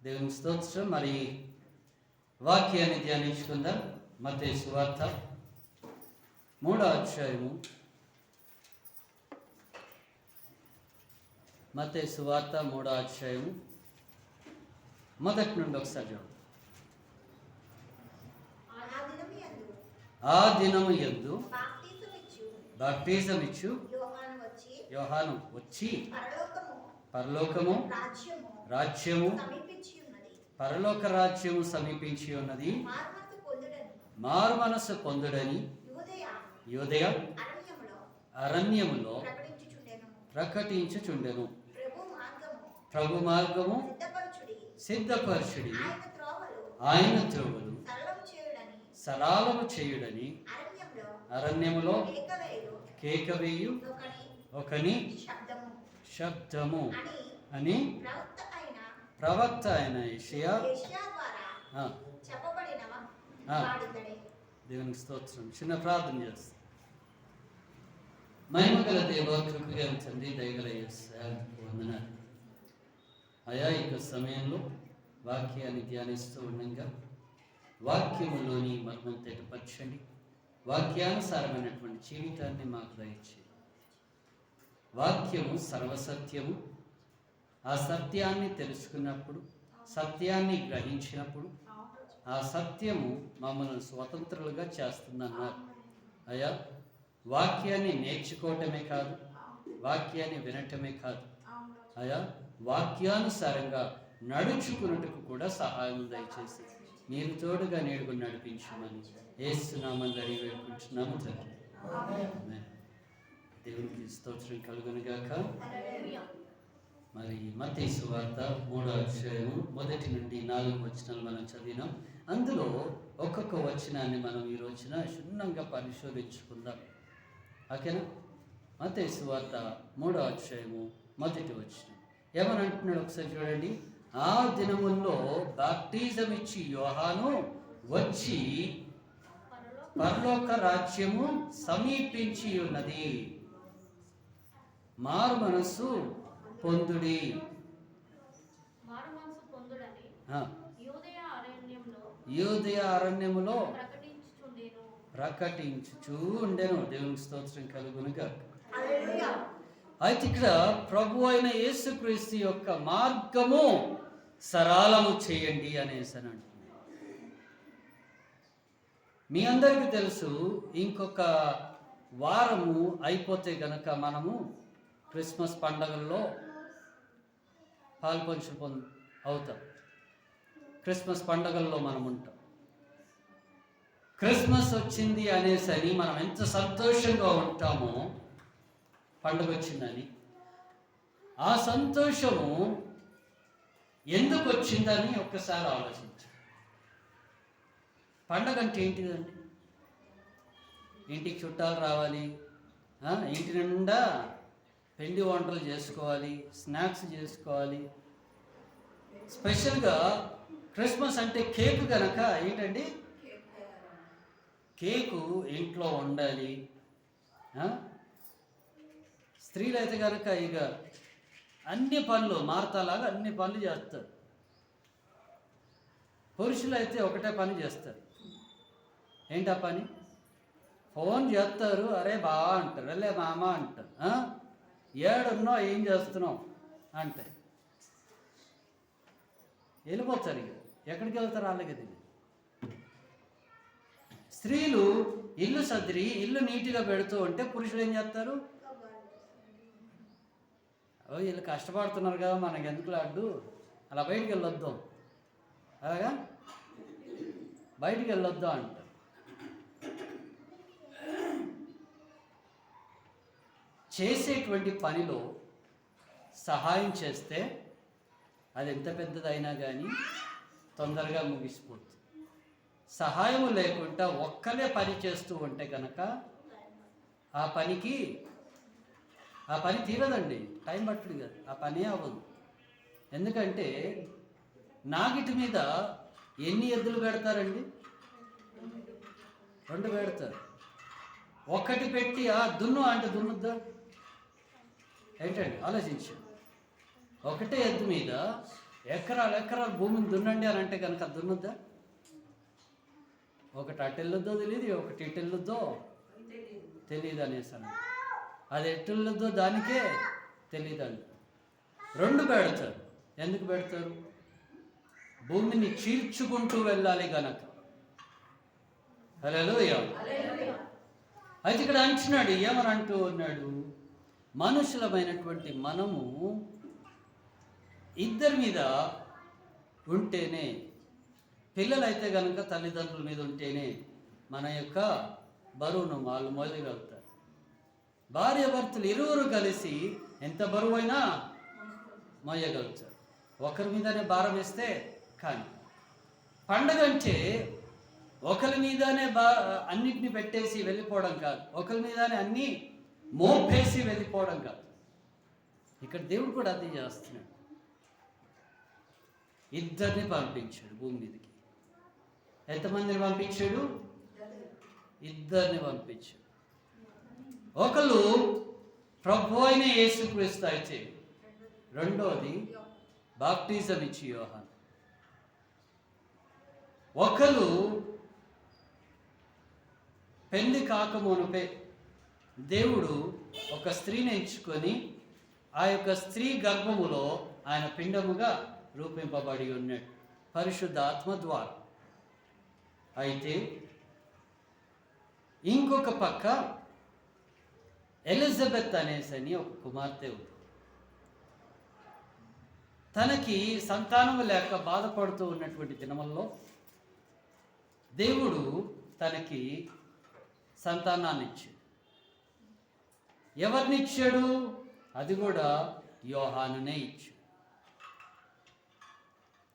దేవుని స్తోత్రం. మరి వాక్యాన్ని ధ్యానించుకుందాం. మత్తయి సువార్త 3వ అధ్యాయము. మత్తయి సువార్త 3వ అధ్యాయము మొదటి నుండి ఒకసారి చూడండి. ఆ దినము యందు బాప్టిజమిచ్చు యోహాను వచ్చి పరలోకము రాజ్యము పరలోక రాజ్యము సమీపించి ఉన్నది, మారు మనస్సు పొందుడని యూదయ అరణ్యములో ప్రకటించుచుండెను. ప్రభు మార్గము సిద్ధపరచుడి, ఆయన త్రోవలు సరళము చేయుడని అరణ్యములో కేకవేయు ఒకని శబ్దము అని ప్రవక్త అయిన యెషయా దేవునికి స్తోత్రం. చిన్న ప్రార్థన చేస్తాం. మహిమగల దేవ, కృపగల తండ్రి, దయగల యేసయ్యకు వందనాలు. అయా, ఇక సమయంలో వాక్యాన్ని ధ్యానిస్తూ ఉండగా వాక్యములోని మర్మం తెటపరచండి. వాక్యానుసారమైనటువంటి జీవితాన్ని మాకు దయచేయండి. వాక్యము సర్వసత్యము. ఆ సత్యాన్ని తెలుసుకున్నప్పుడు, సత్యాన్ని గ్రహించినప్పుడు ఆ సత్యము మమ్మల్ని స్వతంత్రులుగా చేస్తుందన్నారు. అయ్యా, వాక్యాన్ని నేర్చుకోవటమే కాదు, వాక్యాన్ని వినటమే కాదు, అయ్యా వాక్యానుసారంగా నడుచుకున్నట్టుకు కూడా సహాయం దయచేసి మీరు తోడుగా నేడుకు నడిపించమని యేసునామములో అడిగి వేడుకుంటున్నాము తండ్రి. దేవునికి స్తోత్రం కలుగునుగాక. మరి మత్తయి సువార్త 3వ అధ్యాయము 1 నుండి 4 వచనాలు మనం చదివినాం. అందులో ఒక్కొక్క వచనాన్ని మనం ఈ రోజున క్షుణ్ణంగా పరిశోధించుకుందాం. ఓకేనా? మత్తయి సువార్త 3వ అధ్యాయము 1వ వచనం ఏమని అంటున్నాడు ఒకసారి చూడండి. ఆ దినముల్లో బాప్టిజం ఇచ్చి యోహాను వచ్చి పరలోక రాజ్యము సమీపించి ఉన్నది, మారు మనస్సు పొందుడి. యూదయ అరణ్యములో ప్రకటించుచూ ఉండెను. దేవునికి స్తోత్రం కలుగునుగా. అయితే ఇక్కడ ప్రభు అయిన యేసుక్రీస్తు యొక్క మార్గము సరళము చేయండి అనేసి అని అంటున్నాడు. మీ అందరికీ తెలుసు, ఇంకొక వారము అయిపోతే గనక మనము క్రిస్మస్ పండగల్లో పాల్పంచు అవుతాం. క్రిస్మస్ పండగల్లో మనం ఉంటాం. క్రిస్మస్ వచ్చింది అనేసి అని మనం ఎంత సంతోషంగా ఉంటామో, పండుగ వచ్చిందని, ఆ సంతోషము ఎందుకు వచ్చిందని ఒక్కసారి ఆలోచించు. పండగ అంటే ఏంటిదండి? ఇంటికి చుట్టాలు రావాలి, ఇంటి నిండా పిండి వంటలు చేసుకోవాలి, స్నాక్స్ చేసుకోవాలి. స్పెషల్గా క్రిస్మస్ అంటే కేకు కనుక ఏంటండి, కేకు ఇంట్లో ఉండాలి. స్త్రీలు అయితే కనుక ఇక అన్ని పనులు మార్తాలాగా అన్ని పనులు చేస్తారు. పురుషులు అయితే ఒకటే పని చేస్తారు. ఏంటి ఆ పని? ఫోన్ చేస్తారు, అరే బావా అంటారు, అలే మామ అంటారు, ఏడున్నావు ఏం చేస్తున్నావు అంటే వెళ్ళిపోతారు. ఇక ఎక్కడికి వెళ్తారు వాళ్ళకి తెలియదు. స్త్రీలు ఇల్లు సదిరి ఇల్లు నీట్గా పెడుతూ ఉంటే పురుషులు ఏం చేస్తారు? వీళ్ళు కష్టపడుతున్నారు కదా, మనకి ఎందుకు అడ్డు, అలా బయటికి వెళ్ళొద్దాం, అలాగా బయటికి వెళ్ళొద్దాం అంటారు. చేసేటువంటి పనిలో సహాయం చేస్తే అది ఎంత పెద్దదైనా కానీ తొందరగా ముగిసిపోతుంది. సహాయం లేకుండా ఒక్కలే పని చేస్తూ ఉంటే కనుక ఆ పని తీరదండి, టైం పట్టుడు కదా, ఆ పనే అవ్వదు. ఎందుకంటే నాగిటి మీద ఎన్ని ఎద్దులు పెడతారండి? 2 పెడతారు. ఒకటి పెట్టి దున్ను అంటే దున్నుద్దా ఏంటండి? ఆలోచించు. ఒకటే ఎద్దు మీద ఎకరాలు ఎకరాలు భూమిని దున్నండి అని అంటే కనుక దున్నుద్దా? ఒకటి అటు వెళ్ళొద్దో తెలియదు, ఒకటి ఇటు వెళ్ళొద్దో తెలియదు అనేసాను. అది ఎటు వెళ్ళొద్దో దానికే తెలియదండి. రెండు పెడతారు. ఎందుకు పెడతారు? భూమిని చీల్చుకుంటూ వెళ్ళాలి గనక. హల్లెలూయా. అయితే ఇక్కడ అంటున్నాడు, ఏమని అంటూ ఉన్నాడు? మనుషులమైనటువంటి మనము ఇద్దరి మీద ఉంటేనే, పిల్లలైతే కనుక తల్లిదండ్రుల మీద ఉంటేనే మన యొక్క బరువును వాళ్ళు మోయగలుగుతారు. భార్యాభర్తలు ఇరువురు కలిసి ఎంత బరువైనా మోయగలుగుతారు. ఒకరి మీదనే భారం వేస్తే కానీ. పండగ అంటే ఒకరి మీదనే అన్నిటిని పెట్టేసి వెళ్ళిపోవడం కాదు, ఒకరి మీదనే అన్నీ మోపేసి వెళ్ళిపోవడం కాదు. ఇక్కడ దేవుడు కూడా అదే చేస్తున్నాడు. ఇద్దరిని పంపించాడు భూమి మీదకి. ఎంతమందిని పంపించాడు? ఇద్దరిని పంపించాడు. ఒకళ్ళు ప్రభు అయిన యేసుక్రీస్తు అయితే, రెండోది బాప్టిజం ఇచ్చి యోహాను. ఒకరు పెళ్లి కాకమునుపే దేవుడు ఒక స్త్రీని ఎంచుకొని ఆ యొక్క స్త్రీ గర్భములో ఆయన పిండముగా రూపింపబడి ఉన్నాడు పరిశుద్ధ ఆత్మ ద్వారా. అయితే ఇంకొక పక్క ఎలిజబెత్ అనేసని ఒక కుమార్తె ఉంది. తనకి సంతానం లేక బాధపడుతూ ఉన్నటువంటి దినముల్లో దేవుడు తనకి సంతానాన్ని ఇచ్చాడు. ఎవరినిచ్చాడు? అది కూడా యోహానునే ఇచ్చాడు.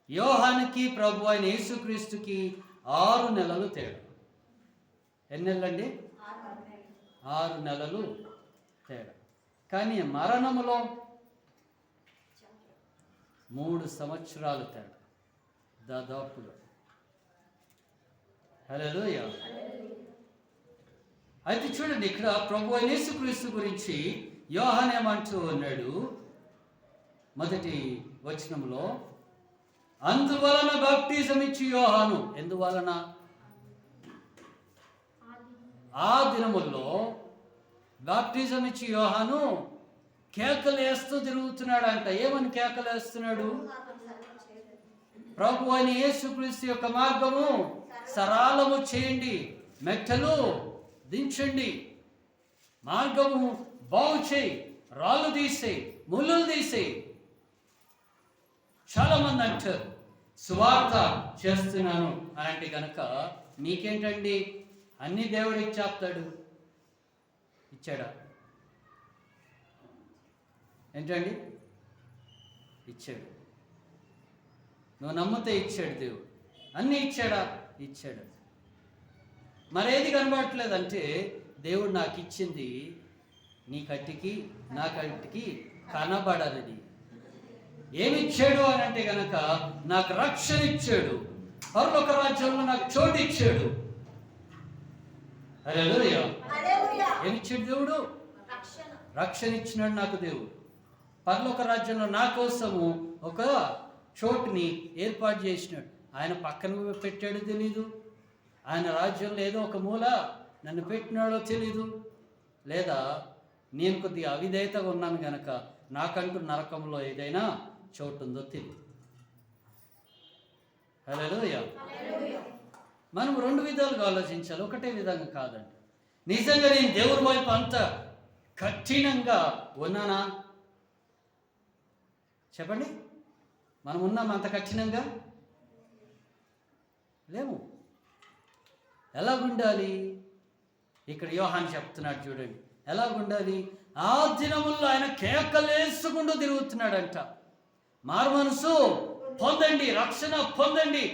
యోహానుకి ప్రభు అయిన యేసుక్రీస్తుకి 6 నెలలు తేడా. ఎన్ని నెలలండి? 6 నెలలు తేడా. కానీ మరణములో 3 సంవత్సరాలు తేడా దాదాపుగా. హల్లెలూయా. అయితే చూడండి, ఇక్కడ ప్రభు అయిన యేసుక్రీస్తు గురించి యోహాను ఏమంటూ ఉన్నాడు? మొదటి వచనంలో, అందువలన బాప్టిజం ఇచ్చి యోహాను. ఎందువలన? ఆ దినముల్లో బాప్టిజం ఇచ్చి యోహాను కేకలు వేస్తూ తిరుగుతున్నాడు అంట. ఏమని కేకలు వేస్తున్నాడు? ప్రభు అయిన యేసుక్రీస్తు యొక్క మార్గము సరళము చేయండి, మెట్టలు దించండి, మార్గము బాగు చేయి, రాళ్ళు తీసేయి, ముళ్ళులు తీసేయి. చాలా మంది అంటారు సువార్త చేస్తున్నాను అని అంటే కనుక నీకేంటండి, అన్ని దేవుడు ఇచ్చేస్తాడు. ఇచ్చాడా? ఏంటండి? ఇచ్చాడు. నువ్వు నమ్మితే ఇచ్చాడు దేవుడు. అన్నీ ఇచ్చాడా? ఇచ్చాడు. మరేది కనబడట్లేదంటే దేవుడు నాకు ఇచ్చింది నీ కంటికి నా కంటికి కనబడనిది. ఏమిచ్చాడు అని అంటే గనక నాకు రక్షణ ఇచ్చాడు, పరలోక రాజ్యంలో నాకు చోటు ఇచ్చాడు. హల్లెలూయా. ఏమిచ్చాడు దేవుడు? రక్షణ ఇచ్చినాడు నాకు దేవుడు. పరలోక రాజ్యంలో నా కోసము ఒక చోటుని ఏర్పాటు చేసినాడు. ఆయన పక్కన పెట్టాడు తెలీదు, ఆయన రాజ్యంలో ఏదో ఒక మూల నన్ను పెట్టినాడో తెలీదు, లేదా నేను కొద్దిగా అవిధేయతగా ఉన్నాను కనుక నాకంటూ నరకంలో ఏదైనా చోటు ఉందో తెలియదు. హల్లెలూయా. మనం 2 విధాలుగా ఆలోచించాలి, ఒకటే విధంగా కాదండి. నిజంగా నేను దేవుడి వైపు అంత కఠినంగా ఉన్నానా? చెప్పండి, మనం ఉన్నాం అంత కఠినంగా? లేము. ఎలాగుండాలి? ఇక్కడ యోహాను చెప్తున్నాడు చూడండి, ఎలాగుండాలి? ఆ దినముల్లో ఆయన కేకలేసుకుంటూ తిరుగుతున్నాడంట. మారు మనసు పొందండి, రక్షణ పొందండి,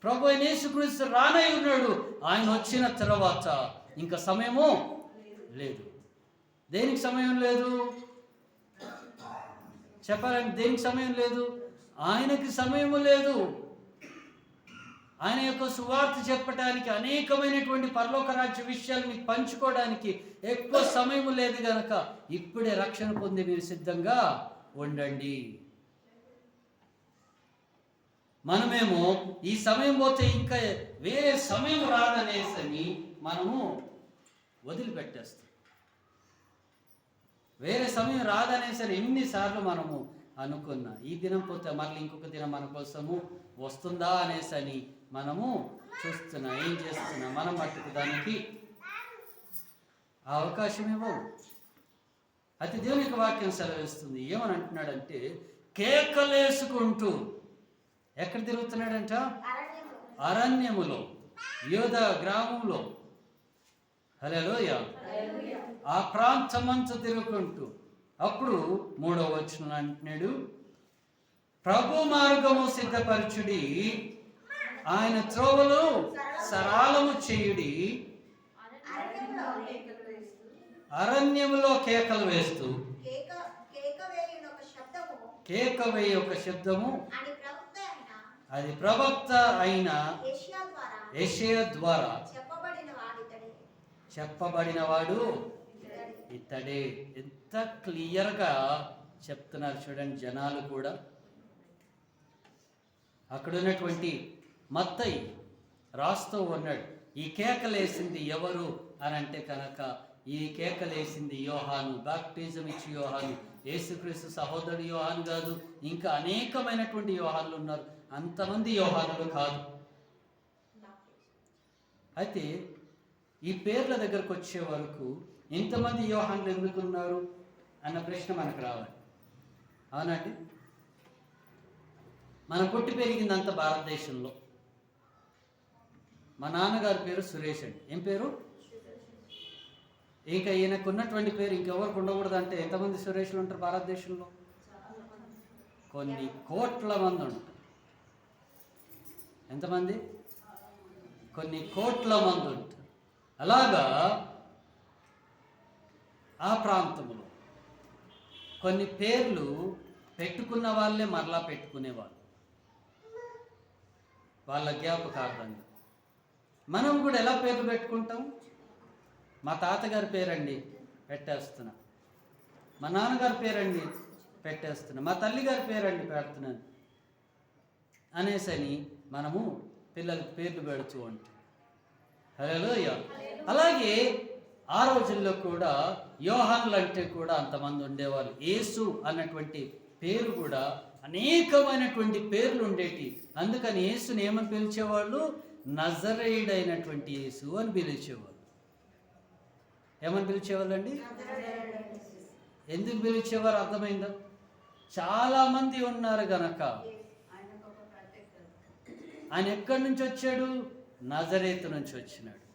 ప్రభు అయిన యేసుక్రీస్తు రానై ఉన్నాడు. ఆయన వచ్చిన తర్వాత ఇంకా సమయము లేదు. దేనికి సమయం లేదు? చెప్పాలంటే దేనికి సమయం లేదు? ఆయనకి సమయము లేదు. ఆయన యొక్క సువార్త చెప్పడానికి, అనేకమైనటువంటి పరలోక రాజ్య విషయాలు మీకు పంచుకోవడానికి ఎక్కువ సమయం లేదు కనుక ఇప్పుడే రక్షణ పొంది మీరు సిద్ధంగా ఉండండి. మనమేమో ఈ సమయం పోతే ఇంకా వేరే సమయం రాదనేసని మనము వదిలిపెట్టేస్తాం. వేరే సమయం రాదనేసరి ఎన్నిసార్లు మనము అనుకున్నా ఈ దినం పోతే మళ్ళీ ఇంకొక దినం మన కోసము వస్తుందా అనేసని మనము చూస్తున్నా. ఏం చేస్తున్నా మనం మట్టుకు దానికి ఆ అవకాశం ఇవ్వవు. అయితే దేవునికి వాక్యం సెలవిస్తుంది. ఏమని అంటున్నాడంటే కేకలేసుకుంటూ ఎక్కడ తిరుగుతున్నాడంట? అరణ్యములో, యోధా గ్రామంలో. హల్లెలూయా. ఆ ప్రాంతమంతా తిరుగుకుంటూ అప్పుడు 3వ వచనం అంటున్నాడు, ప్రభు మార్గము సిద్ధపరచుడి, ఆయన త్రోవలు సరళము చేయుడి, అరణ్యములో కేకలు వేస్తూ కేక వేయి ఒక శబ్దము అది ప్రవక్త అయిన యెషయా ద్వారా చెప్పబడినవాడు ఇతడే. ఎంత క్లియర్గా చెప్తున్నారు చూడండి జనాలు కూడా. అక్కడ ఉన్నటువంటి మత్తయి రాస్తూ ఉన్నాడు, ఈ కేకలేసింది ఎవరు అని అంటే కనుక ఈ కేకలేసింది యోహాను, బాప్టిజం ఇచ్చి యోహాను, యేసుక్రీస్తు సహోదరుడు యోహాను కాదు, ఇంకా అనేకమైనటువంటి యోహానులు ఉన్నారు, అంతమంది యోహానులు కాదు. అయితే ఈ పేర్ల దగ్గరకు వచ్చే వరకు ఇంతమంది యోహానులు ఎందుకున్నారు అన్న ప్రశ్న మనకు రావాలి. అవునండి, మనం పుట్టి పెరిగిందంతా భారతదేశంలో. మా నాన్నగారి పేరు సురేష్ అండి. ఏం పేరు? ఇంకా ఈయనకు ఉన్నటువంటి పేరు ఇంకెవరికి ఉండకూడదు. అంటే ఎంతమంది సురేష్లు ఉంటారు భారతదేశంలో? కొన్ని కోట్ల మంది ఉంటారు. ఎంతమంది? కొన్ని కోట్ల మంది ఉంటారు. అలాగా ఆ ప్రాంతంలో కొన్ని పేర్లు పెట్టుకున్న వాళ్ళే మరలా పెట్టుకునేవాళ్ళు వాళ్ళ జ్ఞాపకార్థంగా. మనం కూడా ఎలా పేర్లు పెట్టుకుంటాం? మా తాతగారి పేరండి పెట్టేస్తున్నా, మా నాన్నగారి పేరండి పెట్టేస్తున్నా, మా తల్లిగారి పేరండి పెడుతున్నాను అనేసని మనము పిల్లలకి పేర్లు పెడుతూ ఉంటాం. హల్లెలూయా. అలాగే ఆ రోజుల్లో కూడా యోహానులు అంటే కూడా అంతమంది ఉండేవాళ్ళు. యేసు అన్నటువంటి పేరు కూడా అనేకమైనటువంటి పేర్లు ఉండేటి. అందుకని యేసుని ఏమని పిలిచేవాళ్ళు? నజరేయుడైనటువంటి యేసు అని పిలిచేవాళ్ళు. ఏమని పిలిచేవాళ్ళండి? ఎందుకు పిలిచేవారు అర్థమైందా? చాలామంది ఉన్నారు గనక. ఆయన ఎక్కడి నుంచి వచ్చాడు? నజరేతు నుంచి వచ్చినాడు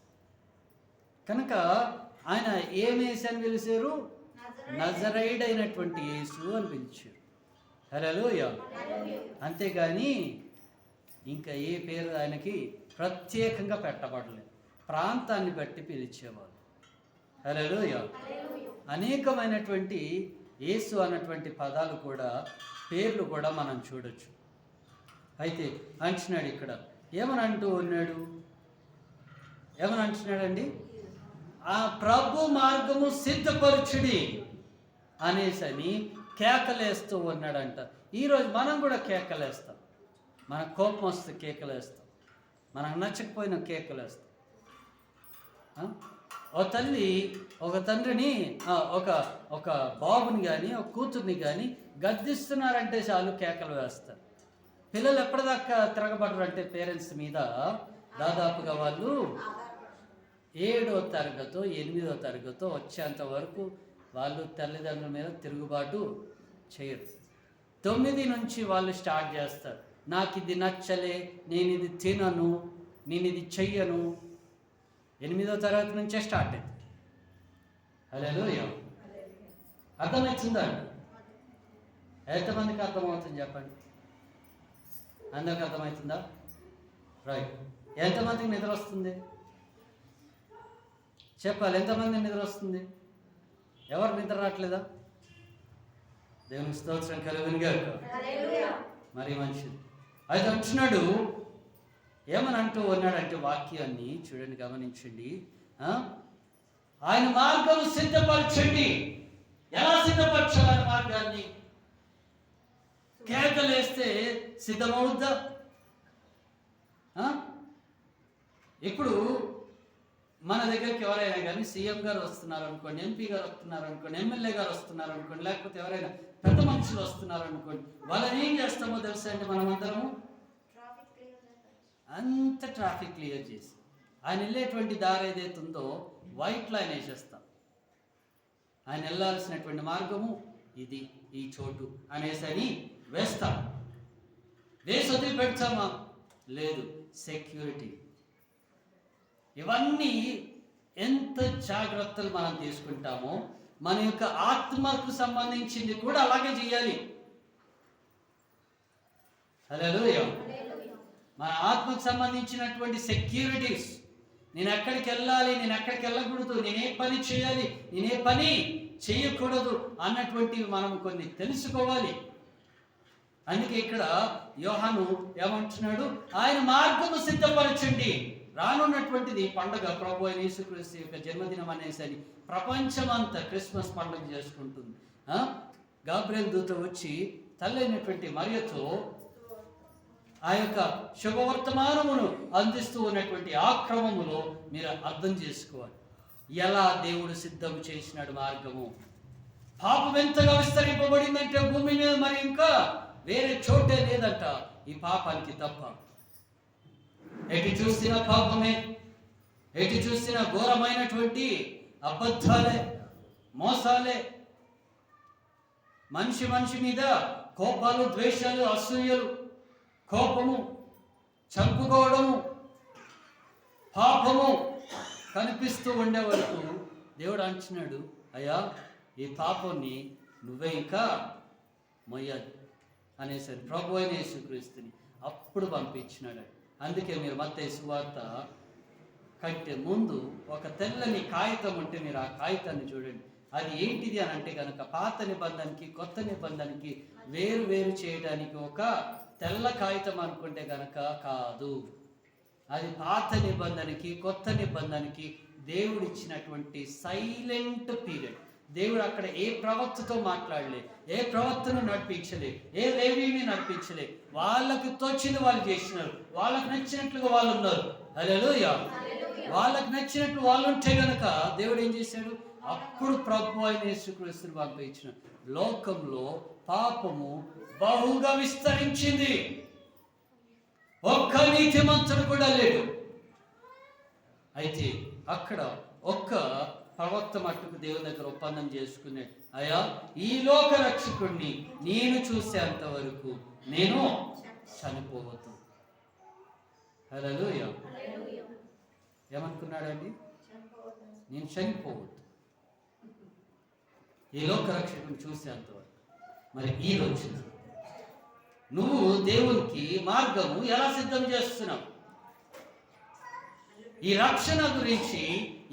కనుక ఆయన ఏం యేసు అని పిలిచారు? నజరేయుడైనటువంటి యేసు అని పిలిచారు. హల్లెలూయా. అంతేగాని ఇంకా ఏ పేరు ఆయనకి ప్రత్యేకంగా పెట్టబడలేదు, ప్రాంతాన్ని బట్టి పిలిచేవారు. హల్లెలూయా. అనేకమైనటువంటి యేసు అన్నటువంటి పదాలు కూడా పేర్లు కూడా మనం చూడొచ్చు. అయితే అంటున్నాడు ఇక్కడ, ఏమని అంటూ ఉన్నాడు? ఏమని అంటున్నాడండి? ఆ ప్రభు మార్గము సిద్ధపరచుడి అనేసని కేకలేస్తూ ఉన్నాడంట. ఈరోజు మనం కూడా కేకలేస్తాం. మనకు కోపం వస్తే కేకలేస్తాం, మనకు నచ్చకపోయినా కేకలేస్తాం. ఓ తల్లి ఒక తండ్రిని ఒక బాబుని కానీ ఒక కూతుర్ని కానీ గద్దిస్తున్నారంటే చాలు కేకలు వేస్తారు. పిల్లలు ఎప్పటిదాకా తిరగబడరు అంటే పేరెంట్స్ మీద దాదాపుగా వాళ్ళు 7వ తరగతో 8వ తరగతో వచ్చేంత వరకు వాళ్ళు తల్లిదండ్రుల మీద తిరుగుబాటు చేయరు. 9 నుంచి వాళ్ళు స్టార్ట్ చేస్తారు, నాకు ఇది నచ్చలే, నేను ఇది తినను, నేను ఇది చెయ్యను. 8వ తరగతి నుంచే స్టార్ట్ అయింది. హల్లెలూయా. అర్థమవుతుందా అండి? ఎంతమందికి అర్థమవుతుంది చెప్పండి? అందరికి అర్థమవుతుందా? రైట్. ఎంతమందికి నిద్ర వస్తుంది చెప్పాలి? ఎంతమంది నిద్ర వస్తుంది? ఎవరు నిద్ర రావట్లేదా? దేవునికి స్తోత్రం కలుగును గాక. మరి మంచిది. అయితే అంటున్నాడు, ఏమని అంటూ ఉన్నాడంటే వాక్యాన్ని చూడండి, గమనించండి. ఆయన మార్గం సిద్ధపరచండి. ఎలా సిద్ధపరచాలి మార్గాన్ని? కేకలేస్తే సిద్ధమవుద్దా? ఇప్పుడు మన దగ్గరికి ఎవరైనా కానీ సీఎం గారు వస్తున్నారు అనుకోండి, ఎంపీ గారు వస్తున్నారు అనుకోండి, ఎమ్మెల్యే గారు వస్తున్నారు అనుకోండి, లేకపోతే ఎవరైనా పెద్ద మనుషులు వస్తున్నారు అనుకోండి, వాళ్ళని ఏం చేస్తామో తెలుసా అండి? మనం అందరము అంత ట్రాఫిక్ క్లియర్ చేసి ఆయన వెళ్ళేటువంటి దారి ఏదైతే ఉందో వైట్ లైన్ వేసేస్తాం. ఆయన వెళ్ళాల్సినటువంటి మార్గము ఇది, ఈ చోటు అనేసి అని వేస్తాం. వేసి వదిలిపెడతామా? లేదు. సెక్యూరిటీ, ఇవన్నీ ఎంత జాగ్రత్తలు మనం తీసుకుంటామో మన యొక్క ఆత్మకు సంబంధించింది కూడా అలాగే చేయాలి. హల్లెలూయా. మన ఆత్మకు సంబంధించినటువంటి సెక్యూరిటీస్, నేను ఎక్కడికి వెళ్ళాలి, నేను ఎక్కడికి వెళ్ళకూడదు, నేనే పని చేయాలి, నేనే పని చేయకూడదు అన్నటువంటివి మనం కొన్ని తెలుసుకోవాలి. అందుకే ఇక్కడ యోహాను ఏమంటున్నాడు? ఆయన మార్గము సిద్ధపరచండి. రానున్నటువంటిది పండగ, ప్రభు అయిన యేసుక్రీస్తు యొక్క జన్మదినం అనేసి ప్రపంచమంతా క్రిస్మస్ పండుగ చేసుకుంటుంది. గాబ్రియల్ దూత వచ్చి తల్లైనటువంటి మరియతో ఆ యొక్క శుభవర్తమానమును అందిస్తూ ఉన్నటువంటి ఆ క్రమములో మీరు అర్థం చేసుకోవాలి ఎలా దేవుడు సిద్ధం చేసినాడు మార్గము. పాపం ఎంతగా విస్తరింపబడిందంటే భూమి మీద మరి ఇంకా వేరే చోటే లేదంట ఈ పాపానికి తప్ప. ఎటు చూసినా పాపమే, ఎటు చూసినా ఘోరమైనటువంటి అబద్ధాలే, మోసాలే, మనిషి మీద కోపాలు, ద్వేషాలు, అసూయలు, కోపము, చంపుకోవడము, పాపము కనిపిస్తూ ఉండే వరకు దేవుడు అంటున్నాడు, అయ్యా ఈ పాపాన్ని నువ్వే ఇంకా మొయ్యాలి అనేసరి ప్రభు అయిన యేసుక్రీస్తుని అప్పుడు పంపించినాడు. అందుకే మీరు మత్తయి సువార్త కంటే ముందు ఒక తెల్లని కాగితం ఉంటే మీరు ఆ కాగితాన్ని చూడండి. అది ఏంటిది అని అంటే కనుక పాత నిబంధనకి కొత్త నిబంధనకి వేరు చేయడానికి ఒక తెల్ల కాగితం అనుకుంటే కనుక కాదు. అది పాత నిబంధనకి కొత్త నిబంధనకి దేవుడిచ్చినటువంటి సైలెంట్ పీరియడ్. దేవుడు అక్కడ ఏ ప్రవక్తతో మాట్లాడలే, ఏ ప్రవక్తను నడిపించలే, ఏ లేవీని నడిపించలే. వాళ్ళకి తోచింది వాళ్ళు చేసినారు, వాళ్ళకి నచ్చినట్లుగా వాళ్ళు ఉన్నారు. హల్లెలూయా. వాళ్ళకి నచ్చినట్లు వాళ్ళు ఉంటే గనక దేవుడు ఏం చేశాడు? అప్పుడు ప్రభు అయిన యేసుక్రీస్తుని పంపించిన లోకంలో పాపము బహుగా విస్తరించింది. ఒక్క నీతిమంతుడు కూడా లేడు. అయితే అక్కడ ఒక్క ప్రవక్త మట్టుకు దేవుని దగ్గర ఒప్పందం చేసుకునే, అయ్యా ఈ లోక రక్షకుడిని నేను చూసేంత వరకు నేను చనిపోవద్దు. హల్లెలూయా. ఏమనుకున్నాడండి? నేను చనిపోవద్దు, ఈ లోక రక్షకుడిని చూసేంత వరకు. మరి ఈ రోజు నువ్వు దేవునికి మార్గము ఎలా సిద్ధం చేస్తున్నావు? ఈ రక్షణ గురించి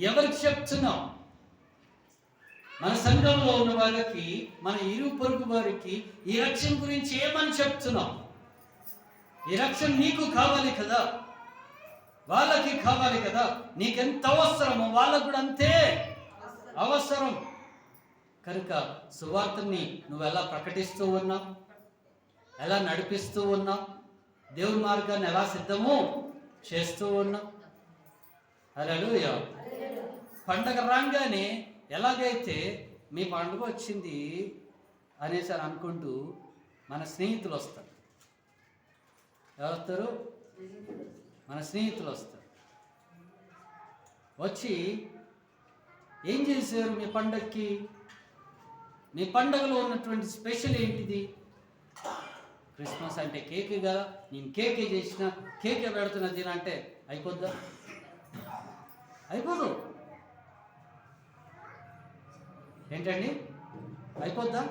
ఎవరికి చెప్తున్నావు? మన సంఘంలో ఉన్న వారికి, మన ఇరు పొరుగు వారికి ఈ రక్షణ గురించి ఏమని చెప్తున్నాం? ఈ రక్షణ నీకు కావాలి కదా, వాళ్ళకి కావాలి కదా. నీకెంత అవసరమో వాళ్ళకు కూడా అంతే అవసరం. కనుక సువార్తని నువ్వు ఎలా ప్రకటిస్తూ ఉన్నావు, ఎలా నడిపిస్తూ ఉన్నావు, దేవుని మార్గాన్ని ఎలా సిద్ధము చేస్తూ ఉన్నావు. హల్లెలూయా. పండగ రాగానే ఎలాగైతే మీ పండుగ వచ్చింది అనేసి అనుకుంటూ మన స్నేహితులు వస్తారు. ఎవరు వస్తారు? మన స్నేహితులు వస్తారు. వచ్చి ఏం చేశారు మీ పండగకి? మీ పండగలో ఉన్నటువంటి స్పెషల్ ఏంటిది? క్రిస్మస్ అంటే కేక్ కదా, నేను కేకే చేసిన, కేకే పెడుతున్నా తినంటే అయిపోద్దా? అయిపోదు. ఏంటండి? అయిపోద్దా?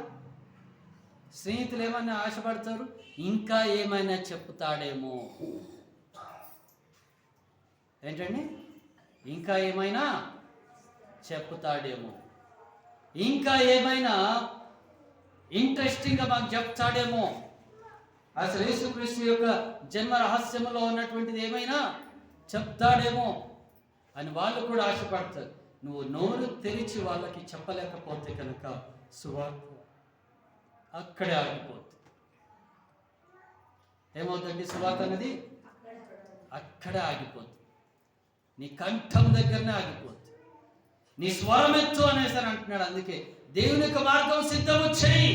స్నేహితులు ఏమైనా ఆశపడతారు, ఇంకా ఏమైనా చెప్తాడేమో. ఏంటండి? ఇంకా ఏమైనా చెప్తాడేమో, ఇంకా ఏమైనా ఇంట్రెస్టింగ్గా మాకు చెప్తాడేమో, అసలు యేసుక్రీస్తు యొక్క జన్మ రహస్యంలో ఉన్నటువంటిది ఏమైనా చెప్తాడేమో అని వాళ్ళు కూడా ఆశపడతారు. నువ్వు నోరు తెరిచి వాళ్ళకి చెప్పలేకపోతే కనుక సువార్త అక్కడే ఆగిపోతుంది. ఏమవుతుంది? సువార్త అనేది అక్కడే ఆగిపోతుంది. నీ కంఠం దగ్గరనే ఆగిపోద్ది. నీ స్వరం ఎత్తు అనేసి అంటున్నాడు. అందుకే దేవుని యొక్క మార్గం సిద్ధము చేయి.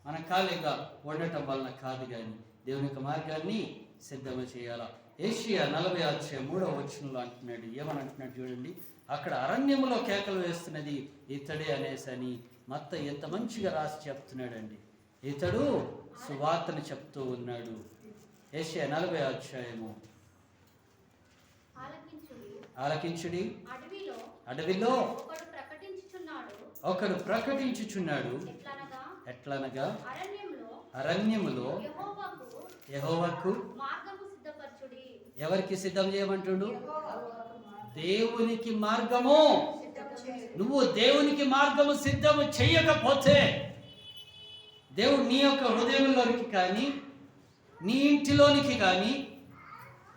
మన ఖాళీగా ఉండటం వలన కాదు, కానీ దేవుని యొక్క మార్గాన్ని సిద్ధము చేయాలా. ఏషియా 40:3 అంటున్నాడు. ఏమని అంటున్నాడు చూడండి. అక్కడ అరణ్యములో కేకలు వేస్తున్నది ఇతడే అనేసి అని మత్తయి ఎంత మంచిగా రాసి చెప్తున్నాడండి. ఇతడు సువార్తను చెప్తూ ఉన్నాడు. ఏషియా 40 ఆలకించుడి. అడవిలో ఒకడు ప్రకటించుచున్నాడు. ఎట్లనగా అరణ్యములో యెహోవాకు ఎవరికి సిద్ధం చేయమంటుడు? దేవునికి మార్గము. నువ్వు దేవునికి మార్గము సిద్ధము చేయకపోతే దేవుడు నీ యొక్క హృదయంలోనికి కానీ, నీ ఇంటిలోనికి కానీ,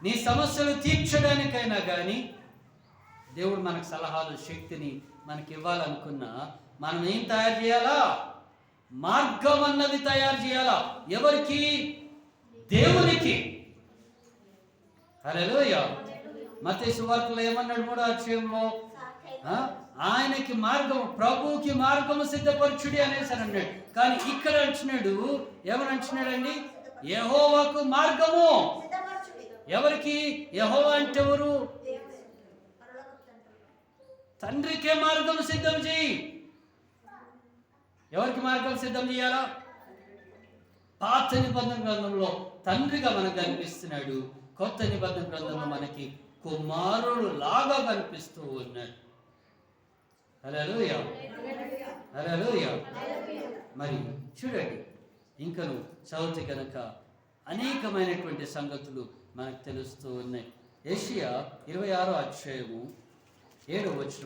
నీ సమస్యలు తీర్చడానికైనా కానీ దేవుడు మనకు సలహాలు, శక్తిని మనకి ఇవ్వాలనుకున్నా మనం ఏం తయారు చేయాలా? మార్గం అన్నది తయారు చేయాలా. ఎవరికి? దేవునికి. హల్లెలూయా. మత్తయి సువార్తలో ఏమన్నాడు? 3వ ఆయనకి మార్గం, ప్రభువుకి మార్గము సిద్ధపరచుడి అనేసి అన్నాడు. కానీ ఇక్కడ అంటున్నాడు, ఏమని అంటున్నాడండి? యెహోవాకు మార్గము. ఎవరికి? యెహోవా అంటే ఎవరు? తండ్రికే మార్గం సిద్ధం చేయి. ఎవరికి మార్గం సిద్ధం చేయాలా? పాత నిబంధన గ్రంథంలో తండ్రిగా మనకు కనిపిస్తున్నాడు. కొత్త నిబంధన గ్రంథంలో మనకి కుమారుడు లాగా కనిపిస్తూ ఉన్నాడు. హల్లెలూయా, హల్లెలూయా. మరి చూడండి, ఇంకను చదివితే కనుక అనేకమైనటువంటి సంగతులు మనకు తెలుస్తూ ఉన్నాయి. ఏషియా 26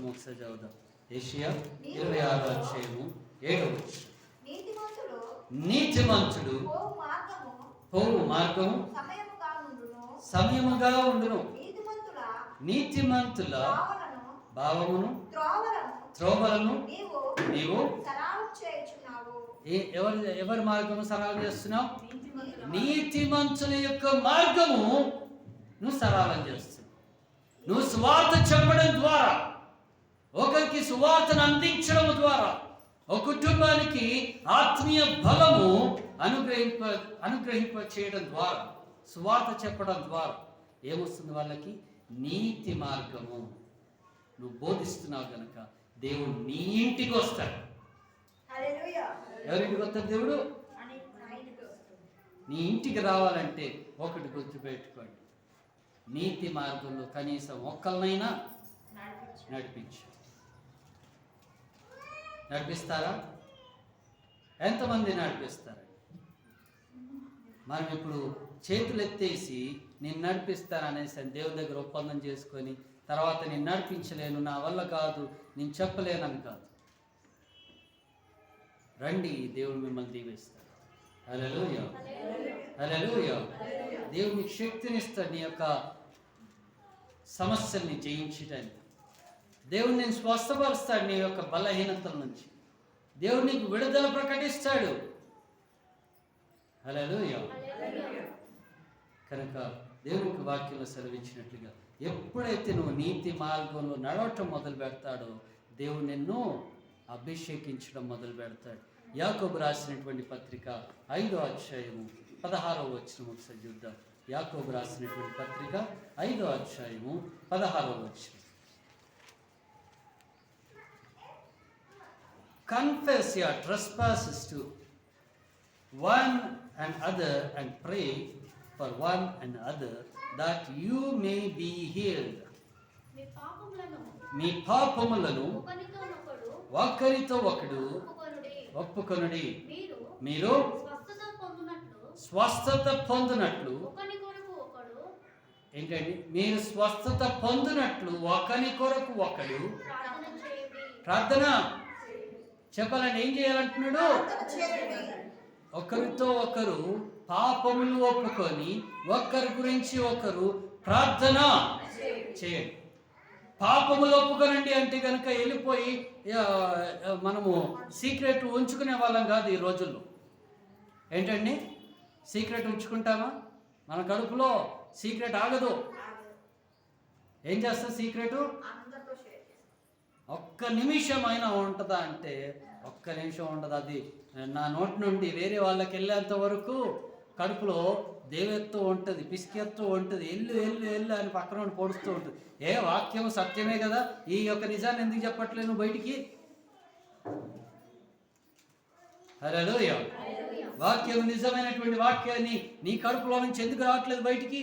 ఒకసారి చదువుదాం. ఏషియా 26 నీతిమంతుడు పోవు మార్గము సమయముగా ఉండును, నీతిమంతుల భావమును త్రోవలను నీవు ఎవరి మార్గము సరళం చేస్తున్నావు? నీతిమంతుల యొక్క మార్గము నువ్వు సరళం చేస్తున్నావు. నువ్వు సువార్త చెప్పడం ద్వారా, ఒకరికి సువార్తను అందించడం ద్వారా, ఒక కుటుంబానికి ఆత్మీయ బలము అనుగ్రహింప చేయడం ద్వారా, సువార్త చెప్పడం ద్వారా ఏమొస్తుంది? వాళ్ళకి నీతి మార్గము. నువ్వు బోధిస్తున్నావు కనుక దేవుడు నీ ఇంటికి వస్తాడు. ఎవరింటికి వస్తాడు దేవుడు? నీ ఇంటికి రావాలంటే ఒకటి గుర్తుపెట్టుకోండి, నీతి మార్గంలో కనీసం ఒక్కరినైనా నడిపిస్తారా? ఎంతమంది నడిపిస్తారా? మనం ఇప్పుడు చేతులు ఎత్తేసి నేను నడిపిస్తాననేసి దేవుని దగ్గర ఒప్పందం చేసుకొని తర్వాత నేను నడిపించలేను, నా వల్ల కాదు, నేను చెప్పలేనని కాదు. రండి, దేవుడు మిమ్మల్ని దీవిస్తాడు. హల్లెలూయా, హల్లెలూయా. దేవుడు నీకు శక్తినిస్తాడు నీ యొక్క సమస్యల్ని జయించడానికి. దేవుడు నేను స్వస్థపరుస్తాడు నీ యొక్క బలహీనతల నుంచి. దేవుడు నీకు విడుదల ప్రకటిస్తాడు. హల్లెలూయా. కనుక దేవునికి వాక్యంలో సెలవిచ్చినట్లుగా ఎప్పుడైతే నువ్వు నీతి మార్గంలో నడవటం మొదలు పెడతాడో దేవుడు నిన్ను అభిషేకించడం మొదలు పెడతాడు. యాకోబు రాసినటువంటి పత్రిక 5:16 ఒకసారి చూద్దాం. యాకోబు రాసినటువంటి పత్రిక 5:16. Confess your trespasses to one another and pray for one another that you may be healed. మీ పాపములను ఒకరితో ఒకడు ఒప్పుకొనుడి, మీరు స్వస్థత పొందునట్లు. ఏంటండి? మీరు స్వస్థత పొందునట్లు ఒకరి కొరకు ఒకడు ప్రార్థన చెప్పాలని ఏం చేయాలంటున్నాడు? ఒకరితో ఒకరు పాపములు ఒప్పుకొని ఒకరి గురించి ఒకరు ప్రార్థన చేయండి. పాపములు ఒప్పుకోనండి అంటే కనుక వెళ్ళిపోయి మనము సీక్రెట్ ఉంచుకునే వాళ్ళం కాదు ఈ రోజుల్లో. ఏంటండి? సీక్రెట్ ఉంచుకుంటామా? మన కడుపులో సీక్రెట్ ఆగదు. ఏం చేస్తుంది సీక్రెట్? ఒక్క నిమిషం అయినా ఉంటుందా అంటే ఒక్క నిమిషం ఉండదు. అది నా నోటి నుండి వేరే వాళ్ళకి వెళ్ళేంత వరకు కడుపులో దేవెత్తు ఉంటుంది, పిసికెత్తు ఉంటుంది, ఎల్లు ఎల్లు ఎల్లు అని పక్కన ఉండి పొడుస్తూ ఉంటుంది. వాక్యం సత్యమే కదా, ఈ యొక్క నిజాన్ని ఎందుకు చెప్పట్లేదు బయటికి? హల్లెలూయా. వాక్యం నిజమైనటువంటి వాక్యాన్ని నీ కడుపులో నుంచి ఎందుకు రావట్లేదు బయటికి?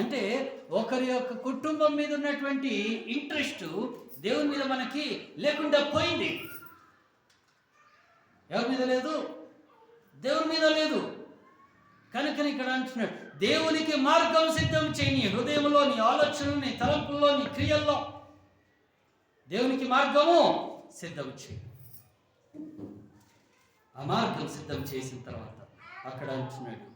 అంటే ఒకరి యొక్క కుటుంబం మీద ఉన్నటువంటి ఇంట్రెస్ట్ దేవుని మీద మనకి లేకుండా పోయింది. ఎవరి మీద లేదు? దేవుని మీద లేదు. కనుక ఇక్కడ అంటున్నాడు, దేవునికి మార్గం సిద్ధం చేయని హృదయంలో, నీ ఆలోచనలు, నీ తలంపుల్లో, నీ క్రియల్లో దేవునికి మార్గము సిద్ధం చేయి. ఆ మార్గం సిద్ధం చేసిన తర్వాత అక్కడ అంటున్నాడు,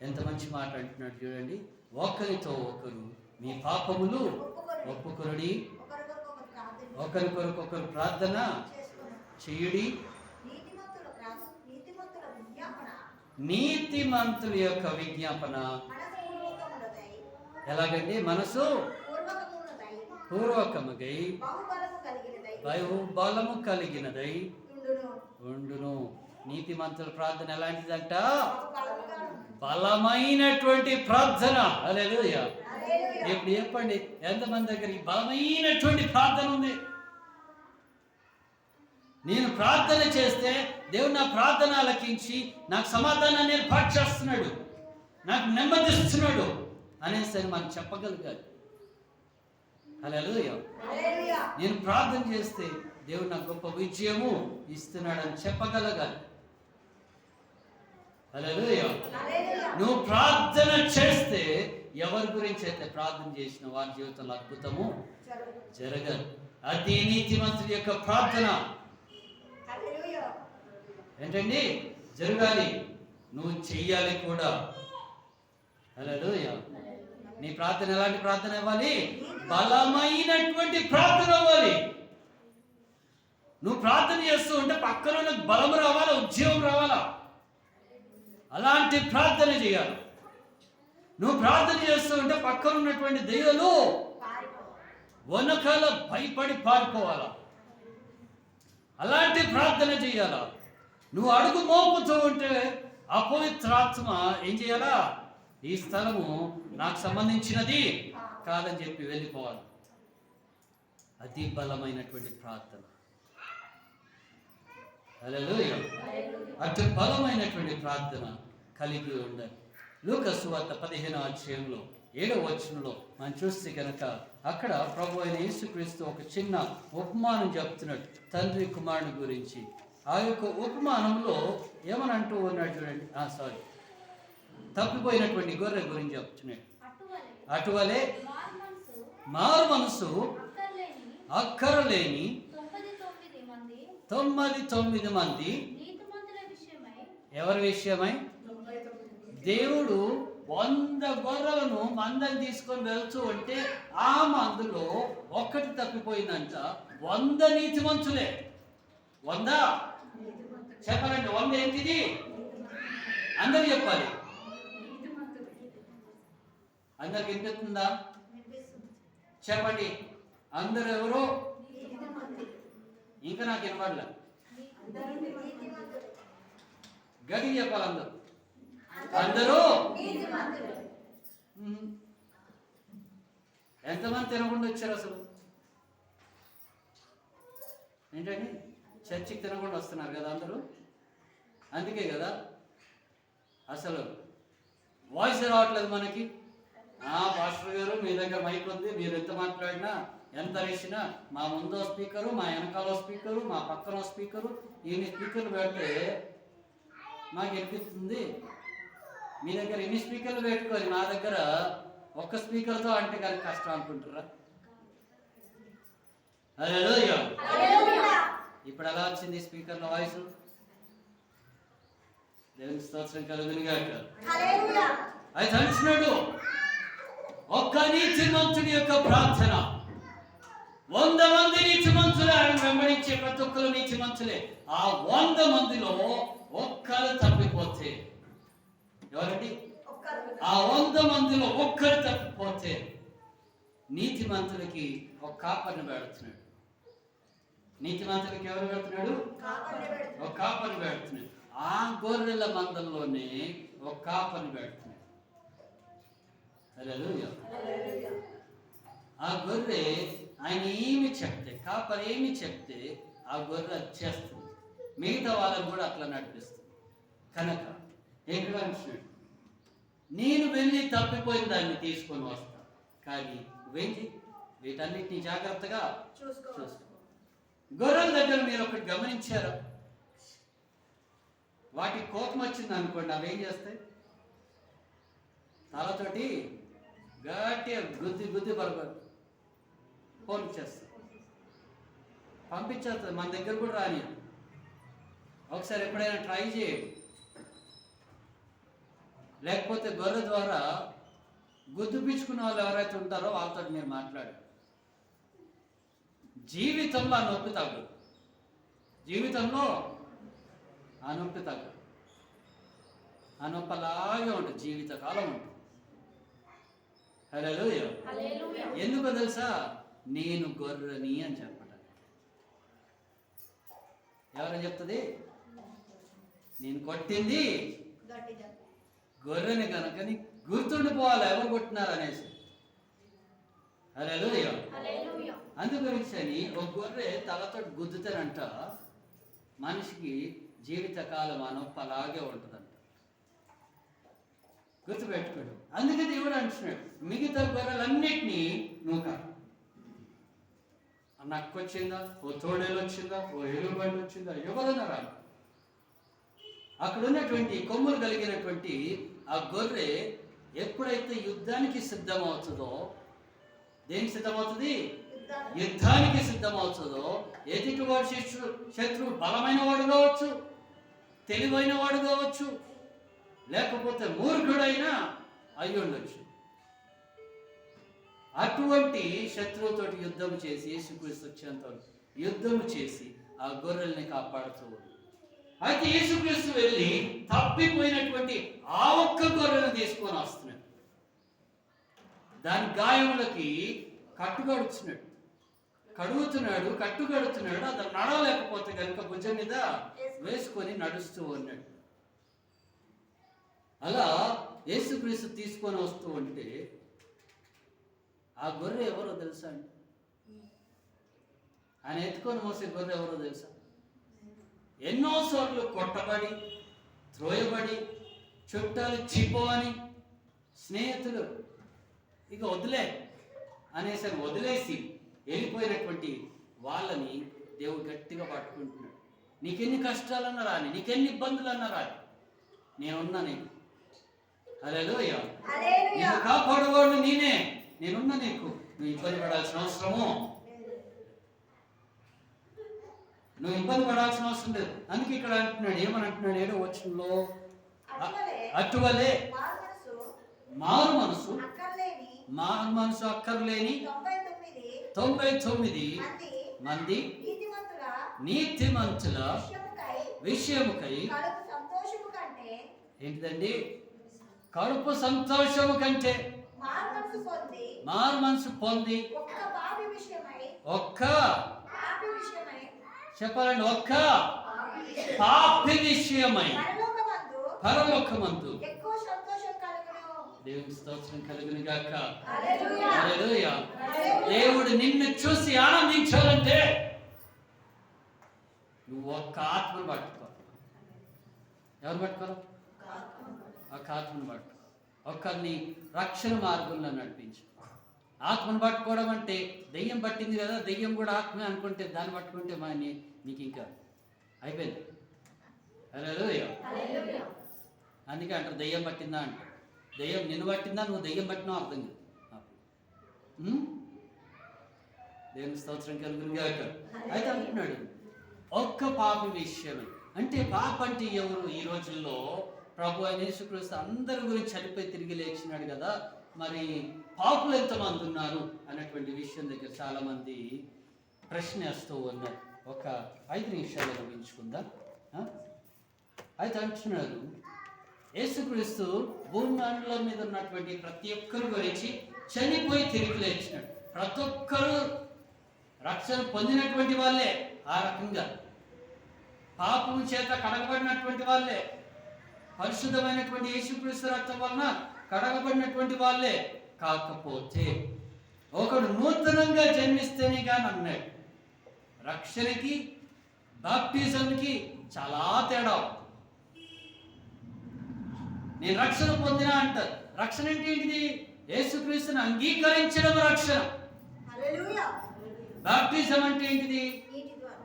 ఎంత మంచి మాట అంటున్నాడు చూడండి, ఒకరితో ఒకరు మీ పాపములు ఒప్పుకొనుడి, ఒకరికొరకొకరు ప్రార్థన చేయుడి. నీతిమంతుల యొక్క విజ్ఞాపన ఎలాగండి? మనసు పూర్వకముగై బలము కలిగినదై ఉండును. నీతిమంతుల ప్రార్థన ఎలాంటిదంట? బలమైనటువంటి ప్రార్థన. హల్లెలూయా. ఇప్పుడు చెప్పండి, ఎంతమంది దగ్గర ఈ బలమైనటువంటి ప్రార్థన ఉంది? నేను ప్రార్థన చేస్తే దేవుడు నా ప్రార్థన ఆలకించి నాకు సమాధానాన్ని ఏర్పాటు చేస్తున్నాడు, నాకు నెమ్మదిస్తున్నాడు అనేసి మనం చెప్పగలగాలి. హల్లెలూయా. నేను ప్రార్థన చేస్తే దేవుడు నాకు గొప్ప విజయము ఇస్తున్నాడని చెప్పగలగాలి. హల్లెలూయా. నువ్వు ప్రార్థన చేస్తే ఎవరి గురించి అయితే ప్రార్థన చేసిన వారి జీవితంలో అద్భుతము జరగదు. అది నీతిమంతుడి యొక్క ప్రార్థన ఏంటండి? జరగాలి, నువ్వు చెయ్యాలి కూడా. హల్లెలూయా. నీ ప్రార్థన ఎలాంటి ప్రార్థన ఇవ్వాలి? బలమైనటువంటి ప్రార్థన అవ్వాలి. నువ్వు ప్రార్థన చేస్తూ ఉంటే పక్కన నాకు బలం రావాలా, ఉద్యోగం రావాలా, అలాంటి ప్రార్థన చేయాలి. నువ్వు ప్రార్థన చేస్తూ ఉంటే పక్కన ఉన్నటువంటి దెయ్యాలు వనకాల భయపడి పారిపోవాలా, అలాంటి ప్రార్థన చేయాలా. నువ్వు అడుగు మోపుతూ ఉంటే అపవిత్రాత్మ ఏం చేయాలా? ఈ స్థలము నాకు సంబంధించినది కాదని చెప్పి వెళ్ళిపోవాలి. అది బలమైనటువంటి ప్రార్థన. హల్లెలూయా. అటు బలమైనటువంటి ప్రార్థన కలిగి ఉండాలి. లూకా సువార్త 15వ అధ్యాయంలో 7వ వచనంలో మనం చూస్తే కనుక అక్కడ ప్రభు అయిన యేసుక్రీస్తు ఒక చిన్న ఉపమానం చెప్తున్నాడు తండ్రి కుమారుని గురించి. ఆ యొక్క ఉపమానంలో ఏమని అంటూ ఉన్నాడు చూడండి. తప్పిపోయినటువంటి గొర్రె గురించి చెప్తున్నాడు. అటువలే మారు మనసు అక్కరలేని 99 మంది ఎవరి విషయమై? దేవుడు 100 గొర్రెలను మందని తీసుకొని వెళ్తూ ఉంటే ఆ మందులో ఒక్కటి తప్పిపోయిందంట. 100 నీతిమంతులే. 100 చెప్పాలంటే 100 ఏంటిది? అందరు చెప్పాలి. అందరికి వినిపిస్తుందా? చెప్పండి. అందరు ఎవరు? ఇంకా నాకు వినపడలే. గట్టిగా చెప్పాలి. అందరూ ఎంతమంది తినకుండా వచ్చారు అసలు? ఏంటండి, చర్చికి తినకుండా వస్తున్నారు కదా అందరూ. అందుకే కదా అసలు వాయిస్ రావట్లేదు మనకి. పాస్టర్ గారు మీ దగ్గర మైక్ ఉంది, మీరు ఎంత మాట్లాడినా ఎంత వేసినా మా ముందో స్పీకరు, మా వెనకాల స్పీకరు, మా పక్కన స్పీకరు, ఇన్ని స్పీకర్లు పెడితే మాకు వినిపిస్తుంది. మీ దగ్గర ఎన్ని స్పీకర్లు పెట్టుకొని నా దగ్గర ఒక్క స్పీకర్తో అంటే కానీ కష్టం అనుకుంటారా? హల్లెలూయా. ఇప్పుడు ఎలా వచ్చింది స్పీకర్ల వాయిస్? దేవుని స్తోత్రం కలుగును గాక. అయితే అంటున్నాడు, ఒక్క నీతిమంతుడి యొక్క ప్రార్థన 100 మంది నీతిమంతులే. ఆయన వెంబడించే ప్రతి ఒక్కరు నీతిమంతులే. ఆ 100 మందిలో ఒక్కరు తప్పిపోతే ఎవరండి? ఆ 100 మందిలో ఒక్కరు తప్పిపోతే నీతిమంతులకి ఒక కాపరిని పెడుతున్నాడు. నీతిమంతులకి ఎవరు పెడుతున్నాడు? ఒక కాపరిని పెడుతున్నాడు. ఆ గొర్రెల మందల్లోనే ఒక కాపరిని పెడుతున్నాడు. హల్లెలూయా. ఆ గొర్రె ఆయన ఏమి చెప్తే, కాపరి ఏమి చెప్తే ఆ గొర్రె చేస్తుంది. మిగతా వాళ్ళని కూడా అట్లా నడిపిస్తుంది. కనుక ఎక్కడ అంటున్నాడు, నేను వెళ్ళి తప్పిపోయిన దాన్ని తీసుకొని వస్తాను, కానీ వెళ్ళి వీటన్నిటిని జాగ్రత్తగా చూసుకో. గొర్రెల దగ్గర మీరు ఒకటి గమనించారా? వాటి కోపం వచ్చింది అనుకోండి, అవి ఏం చేస్తాయి? తలతోటి గట్టిగా గుద్ది పరపడు పంపించేస్తుంది. మన దగ్గర కూడా రాని. ఒకసారి ఎప్పుడైనా ట్రై చేయండి. లేకపోతే గొర్రె ద్వారా గుద్దుపించుకున్న వాళ్ళు ఎవరైతే ఉంటారో వాళ్ళతో మీరు మాట్లాడారు. జీవితంలో ఆ నొప్పి తగ్గదు. జీవితంలో ఆ నొప్పి తగ్గదు. ఆ నొప్పి అలాగే ఉంటుంది, జీవితకాలం ఉంటుంది. హల్లెలూయా. ఎందుకో తెలుసా? నేను గొర్రెని అని చెప్పడానికి. ఎవరని చెప్తుంది? నేను కొట్టింది గొర్రెని కనుక నీకు గుర్తుండిపోవాలి ఎవరు కొట్టినారు అనేసి. హల్లెలూయా. అందుగురించి ఒక గొర్రె తలతో గుద్దుతానంట మనిషికి జీవితకాలం ఆ నొప్పి అలాగే ఉంటుందంట. గుర్తుపెట్టుకోడు. అందుకే దేవుడు అంటున్నాడు, మిగతా గొర్రెలన్నిటినీ నువ్వు కాదు. నక్క వచ్చిందా, ఓ తోడేలు వచ్చిందా, ఓ ఎలుగుబంటి వచ్చిందా, ఎవరన్నా రాదు. అక్కడ ఉన్నటువంటి కొమ్ములు కలిగినటువంటి ఆ గొర్రె ఎప్పుడైతే యుద్ధానికి సిద్ధమవుతుందో, దేనికి సిద్ధమవుతుంది? యుద్ధానికి సిద్ధమవుతుందో, ఎదుటివాడు శత్రువు బలమైన వాడు కావచ్చు, తెలివైన వాడు కావచ్చు, లేకపోతే మూర్ఖుడైనా అయి ఉండొచ్చు. అటువంటి శత్రువుతోటి యుద్ధం చేసి, యేసుక్రీస్తు వచ్చేంత యుద్ధం చేసి ఆ గొర్రెల్ని కాపాడుతూ ఉంది. అయితే యేసుక్రీస్తు వెళ్ళి తప్పిపోయినటువంటి ఆ ఒక్క గొర్రెను తీసుకొని వస్తున్నాడు. దాని గాయములకి కట్టుకడుతున్నాడు, కట్టుకడుతున్నాడు. అది నడవలేకపోతే కనుక భుజం మీద వేసుకొని నడుస్తూ ఉన్నాడు. అలా యేసుక్రీస్తు తీసుకొని వస్తూ ఉంటే ఆ గొర్రె ఎవరో తెలుసా అండి? ఆయన ఎత్తుకొని మోసే గొర్రె ఎవరో తెలుసా? ఎన్నోసార్లు కొట్టబడి, త్రోయబడి, చుట్టాలు చిపోని, స్నేహితులు ఇక వదిలే అనేసి వదిలేసి వెళ్ళిపోయినటువంటి వాళ్ళని దేవుడు గట్టిగా పట్టుకుంటున్నాడు. నీకెన్ని కష్టాలన్నా రాని, నీకెన్ని ఇబ్బందులన్నా రాని, నేనున్నా నీకు. హల్లెలూయా. నేను కాపాడువాడు నేనే, నేనున్నా నీకు. నువ్వు ఇబ్బంది పడాల్సిన అవసరము లేదు. అందుకే ఇక్కడ అంటున్నాడు, ఏమని అంటున్నాడు? 7వ వచనంలో, అటువలే మారు మనసు అక్కర్లేని 99 మంది నీతిమంతుల విషయముకై ఏంటిదండి? కడుపు సంతోషము కంటే మారు మనసు పొంది ఒక్క చెప్పాలండి, ఒక్క పాపి విషయమై పరలోకమందు దేవుని స్తోత్రం కలుగును గాక. హల్లెలూయా. దేవుడు నిన్ను చూసి ఆనందించాలంటే నువ్వు ఒక్క ఆత్మను పట్టుకో. ఎవరు పట్టుకోరు? ఒక ఆత్మను పట్టుకో. ఒక్కరిని రక్షణ మార్గంలో నడిపించు. ఆత్మను పట్టుకోవడం అంటే దెయ్యం పట్టింది కదా, దెయ్యం కూడా ఆత్మే అనుకుంటే దాన్ని పట్టుకుంటే నీకు ఇంకా అయిపోయింది. హల్లెలూయా. అందుకే అంటారు దెయ్యం పట్టిందా అంటారు. దెయ్యం నిన్ను పట్టిందా, నువ్వు దెయ్యం పట్టినా అర్థం కాదు. దేవుని స్తోత్రం కలుగును గాక. అయితే అంటున్నాడు ఒక్క పాపి విషయమే. అంటే పాప అంటే ఎవరు? ఈ రోజుల్లో ప్రభు అయిన యేసుక్రీస్తు అందరి గురించి చనిపోయి తిరిగి లేచినాడు కదా, మరి పాపులు ఎంతమంది ఉన్నారు అన్నటువంటి విషయం దగ్గర చాలా మంది ప్రశ్న వేస్తూ ఉన్నారు. ఒక 5 నిమిషాలు గమనించుకుందాం. అయితే అంటున్నారు యేసుక్రీస్తు భూమండలం మీద ఉన్నటువంటి ప్రతి ఒక్కరి గురించి చనిపోయి తిరిగి లేచినాడు. ప్రతి ఒక్కరూ రక్షణ పొందినటువంటి వాళ్ళే. ఆ రకంగా పాపము చేత కడగబడినటువంటి వాళ్ళే, పరిశుద్ధమైనటువంటి యేసుక్రీస్తు రక్తం వలన కడగబడినటువంటి వాళ్ళే. కాకపోతే ఒకడు నూతనంగా జన్మిస్తేనే కానీ అన్నాడు. రక్షణకి బాప్టిజంకి చాలా తేడా. నేను రక్షణ పొందినా అంటారు. రక్షణ అంటే ఏంటిది? యేసుక్రీస్తుని అంగీకరించడం రక్షణ. బాప్టిజం అంటే ఏంటిది?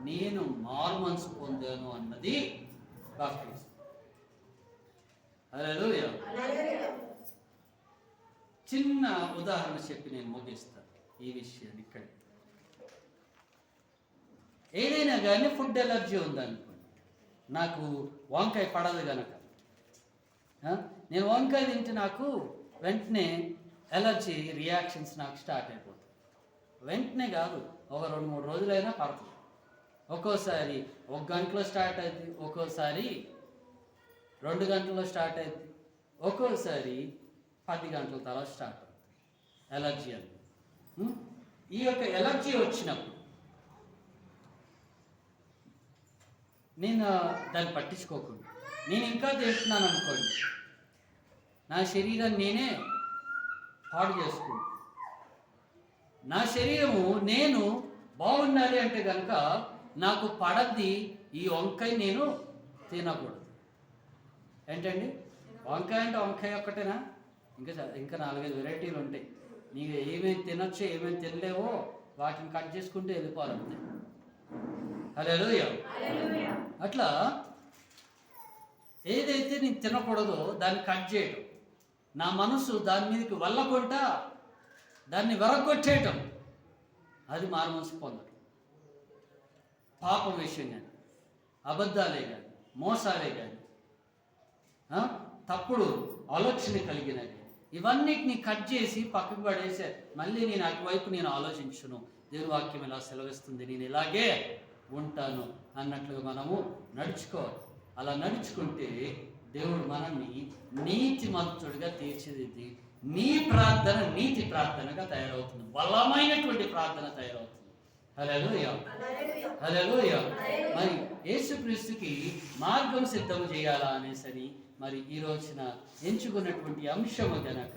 నేను మారు మనసు పొందాను అన్నది బాప్టిజం. హల్లెలూయా. చిన్న ఉదాహరణ చెప్పి నేను ముగిస్తాను ఈ విషయాన్ని. ఇక్కడ ఏదైనా కానీ ఫుడ్ ఎలర్జీ ఉందనుకోండి, నాకు వంకాయ పడదు కనుక నేను వంకాయ తింటే నాకు వెంటనే ఎలర్జీ రియాక్షన్స్ నాకు స్టార్ట్ అయిపోతుంది. వెంటనే కాదు, ఒక 2-3 రోజులైనా పడుతుంది. ఒక్కోసారి 1 గంటలో స్టార్ట్ అవుతుంది, ఒక్కోసారి 2 గంటల్లో స్టార్ట్ అవుతుంది, ఒక్కోసారి 10 గంటల తర్వాత స్టార్ట్ అవుతుంది ఎలర్జీ అని. ఈ యొక్క ఎలర్జీ వచ్చినప్పుడు నేను దాన్ని పట్టించుకోకుండా నేను ఇంకా తింటున్నాను అనుకోండి, నా శరీరాన్ని నేనే పాడు చేసుకుంటాను. నా శరీరము నేను బాగుండాలి అంటే కనుక నాకు పడద్ది ఈ వంకాయ నేను తినకూడదు. ఏంటండి, వంకాయ అంటే వంకాయ ఒక్కటేనా? ఇంకా 4-5 వెరైటీలు ఉంటాయి. నీకు ఏమేమి తినొచ్చో ఏమేమి తినలేవో వాటిని కట్ చేసుకుంటూ వెళ్ళిపోవాలంతే. హల్లెలూయా. అట్లా ఏదైతే నేను తినకూడదో దాన్ని కట్ చేయటం, నా మనసు దాని మీదకి వల్లకుండా దాన్ని వెరగొట్టేయటం, అది మారు మనసు పొందడం. పాపం విషయం కానీ, అబద్ధాలే కానీ, మోసాలే కానీ, తప్పుడు ఆలోచన కలిగినవి, ఇవన్నిటిని కట్ చేసి పక్కకు పడేసే మళ్ళీ నేను అటువైపు నేను ఆలోచించును. దేవుని వాక్యం ఇలా సెలవిస్తుంది, నేను ఇలాగే ఉంటాను అన్నట్లుగా మనము నడుచుకోవాలి. అలా నడుచుకుంటే దేవుడు మనల్ని నీతిమంతుడిగా తీర్చిదిద్ది నీ ప్రార్థన నీతి ప్రార్థనగా తయారవుతుంది, బలమైనటువంటి ప్రార్థన తయారవుతుంది. హల్లెలూయా. హల్లెలూయా. మరి యేసుక్రీస్తుకి మార్గం సిద్ధం చేయాలా అనేసరి మరి ఈ రోజున ఎంచుకున్నటువంటి అంశము గనక,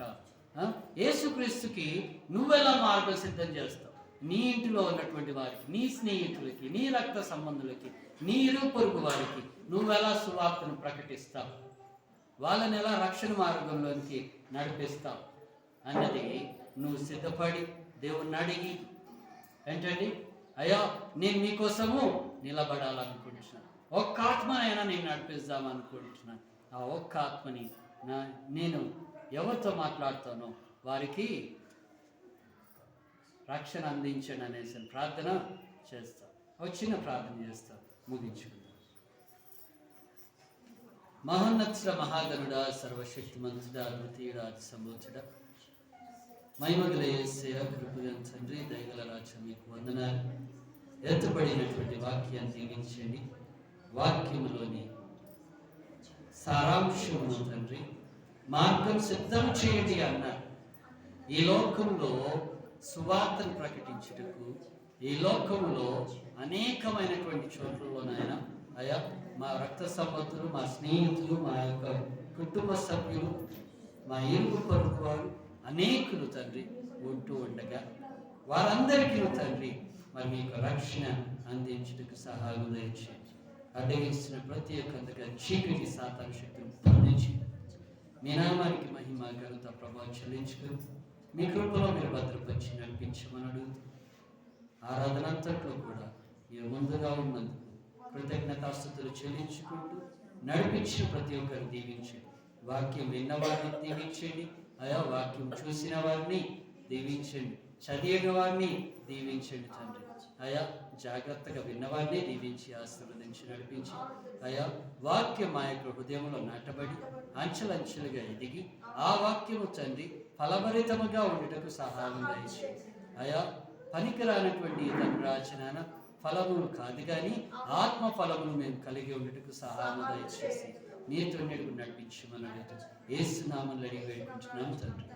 యేసుక్రీస్తుకి నువ్వెలా మార్గం సిద్ధం చేస్తావు? నీ ఇంటిలో ఉన్నటువంటి వారికి, నీ స్నేహితులకి, నీ రక్త సంబంధులకి, నీ ఇరుగు పొరుగు వారికి నువ్వెలా సువార్తను ప్రకటిస్తావు? వాళ్ళని ఎలా రక్షణ మార్గంలోనికి నడిపిస్తావు అన్నది నువ్వు సిద్ధపడి దేవుణ్ణి అడిగి, ఏంటండి అయ్యా నేను మీకోసము నిలబడాలనుకుంటున్నాను, ఒక్క ఆత్మనైనా నేను నడిపిద్దామనుకుంటున్నాను. ఆ ఒక్క ఆత్మని నేను ఎవరితో మాట్లాడుతానో వారికి రక్షణ అందించండి అనేసి ప్రార్థన చేస్తా. చిన్న ప్రార్థన చేస్తా, ముగించుకుందాం. మహోన్నతుడ, మహాగణుడా, సర్వశక్తిమంతుడా, అద్వితీయుడా, అతి సంభూతుడా, మహిమగల యేసయ్య, కృపగల తండ్రి, దయగల రాజా, మీకు వందనాలు. ఎత్తుపడినటువంటి వాక్యాన్ని దీవించండి. వాక్యములోని సారాంశమును తండ్రి మార్గం సిద్ధం చేయండి అన్నారు. ఈ లోకంలో సువార్తను ప్రకటించుటకు, ఈ లోకంలో అనేకమైనటువంటి చోట్లలోనైనా అయ్యా మా రక్త సంబంధులు, మా స్నేహితులు, మా యొక్క కుటుంబ సభ్యులు, మా ఇరుగు పొరుగు వారు అనేకులు తండ్రి ఉంటూ ఉండగా వారందరికీ తండ్రి మరి మీకు రక్షణ అందించుటకు సహాయం దయచేయండి. అడ్డగిస్తున్న ప్రతి ఒక్క చీకటి సాతాను శక్తిని బంధించి మీ నామానికి మహిమ ఘనత ప్రభావం చెల్లించుకుని మీ కృపలో మీరు భద్రపరిచి నడిపించమని అడుగుతూ ఆరాధన అంతట్లో కూడా మీరు ముందుగా ఉన్నందుకు కృతజ్ఞతాస్తుతులు చెల్లించుకుంటూ నడిపించిన ప్రతి ఒక్కరిని దీవించండి. వాక్యం విన్న వారిని దీవించండి. అయా వాక్యం చూసిన వారిని దీవించండి. చదివిన వారిని దీవించండి తండ్రి. అయా జాగ్రత్తగా విన్నవారిని దీవించి ఆశీర్వదించి నడిపించి అయా వాక్యం మా యొక్క హృదయంలో నాటబడి అంచెలంచెలుగా ఎదిగి ఆ వాక్యము తండ్రి ఫలభరితముగా ఉండటకు సహాయం దయచేయండి. అయా పనికిరానటువంటి తండ్రి రాజనాన ఫలములు కాదు కానీ ఆత్మ ఫలములు మేము కలిగి ఉండటకు సహాయం దయచేసి నీతో నడిపించమని అడుగుతాం. యేసు నామములో అడిగి వేడుకుంటున్నాము తండ్రి.